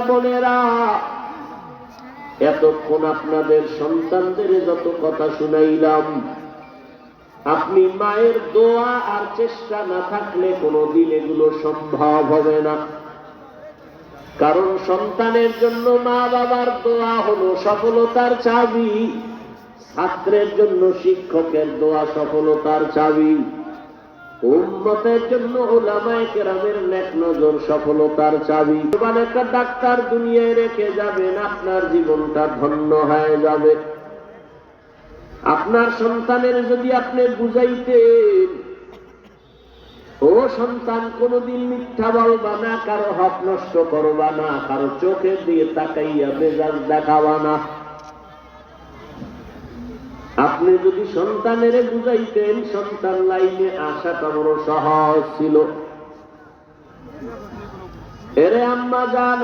বোনেরা, এতক্ষণ আপনাদের সন্তানদের যত কথা শুনাইলাম, আপনি মায়ের দোয়া আর চেষ্টা না থাকলে কোনোদিন এগুলো সম্ভব হবে না। কারণ সন্তানের জন্য মা বাবার দোয়া হলো সফলতার চাবি, ছাত্রের জন্য শিক্ষকের দোয়া সফলতার চাবি, উম্মতের জন্য উলামায়ে কেরামের নেক নজর সফলতার চাবি। একটা ডাক্তার দুনিয়ায় রেখে যাবেন, আপনার জীবনটা ধন্য হয়ে যাবে। আপনার সন্তানের যদি আপনি বুঝাইতেন, ও সন্তান কোনদিন মিথ্যা বলবা না, কারো হক নষ্ট করবা না, কারো চোখে দিয়ে তাকাইয়া মেজাজ দেখাবা না। আপনি যদি সন্তানের বুঝাইতেন, সন্তান লাইনে আসাটা বড় সহজ ছিল। এরে আম্মা জান,